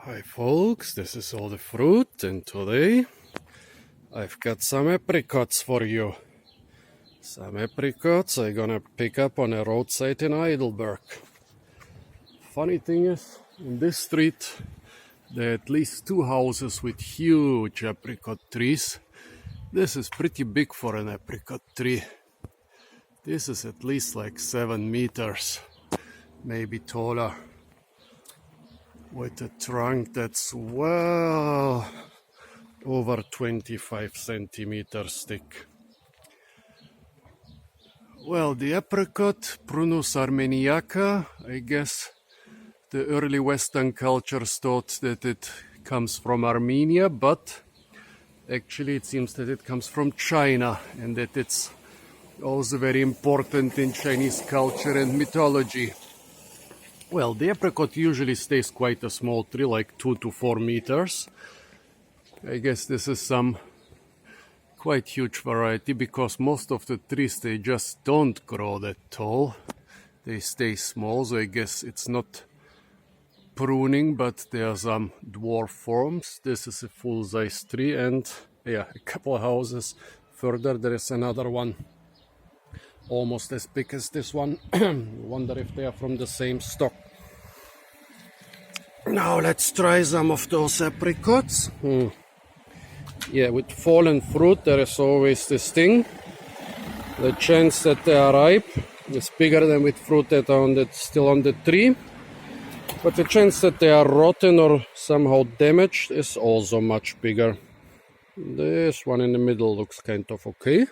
Hi folks, this is all the fruit, and today I've got some apricots for you. Some apricots I'm gonna pick up on a roadside in Heidelberg. Funny thing is, in this street there are at least two houses with huge apricot trees. This is pretty big for an apricot tree. This is at least like 7 meters, maybe taller, with a trunk that's well over 25 centimeters thick. Well, the apricot, Prunus armeniaca, I guess the early Western cultures thought that it comes from Armenia, but actually it seems that it comes from China, and that it's also very important in Chinese culture and mythology. Well, the apricot usually stays quite a small tree, like 2 to 4 meters. I guess this is some quite huge variety, because most of the trees, they just don't grow that tall. They stay small, so I guess it's not pruning, but there are some dwarf forms. This is a full-size tree, and yeah, a couple of houses further there is another one almost as big as this one. Wonder if they are from the same stock. Now let's try some of those apricots. Yeah, with fallen fruit there is always this thing. The chance that they are ripe is bigger than with fruit that are still on the tree. But the chance that they are rotten or somehow damaged is also much bigger. This one in the middle looks kind of okay.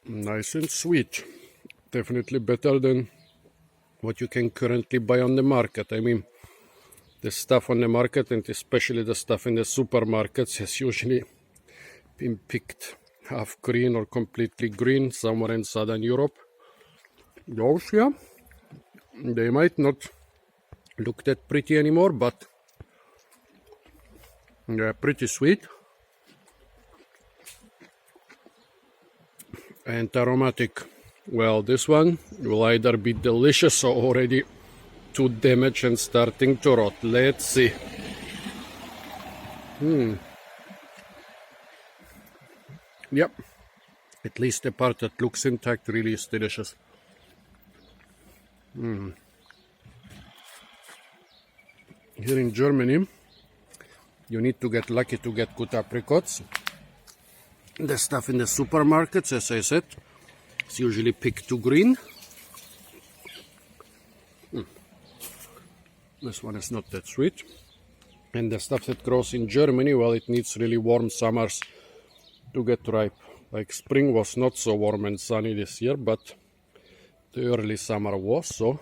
Nice and sweet. Definitely better than what you can currently buy on the market. I mean, the stuff on the market, and especially the stuff in the supermarkets, has usually been picked half green or completely green somewhere in Southern Europe. Those, yeah, they might not look that pretty anymore, but they're pretty sweet and aromatic. Well, this one will either be delicious or already too damaged and starting to rot. Let's see. Yep, at least the part that looks intact really is delicious. Here in Germany, you need to get lucky to get good apricots. The stuff in the supermarkets, as I said, is usually picked to green. This one is not that sweet. And the stuff that grows in Germany, well, it needs really warm summers to get ripe. Like spring was not so warm and sunny this year, but the early summer was, so.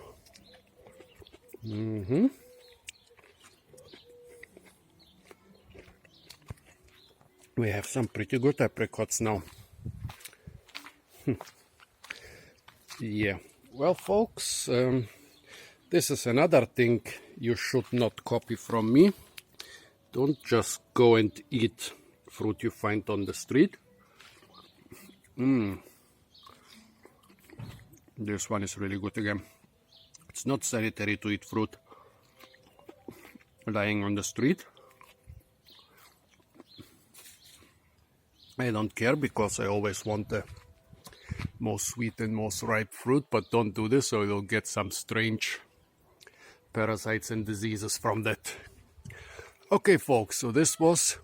We have some pretty good apricots now. Yeah, well folks, this is another thing you should not copy from me. Don't just go and eat fruit you find on the street. This one is really good again. It's not sanitary to eat fruit lying on the street. I don't care, because I always want the most sweet and most ripe fruit, but don't do this or you'll get some strange parasites and diseases from that. Okay folks, so this was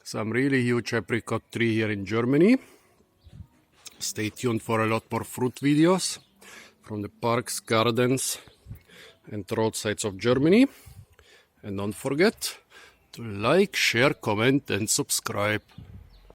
some really huge apricot tree here in Germany. Stay tuned for a lot more fruit videos from the parks, gardens and roadsides of Germany. And don't forget to like, share, comment and subscribe.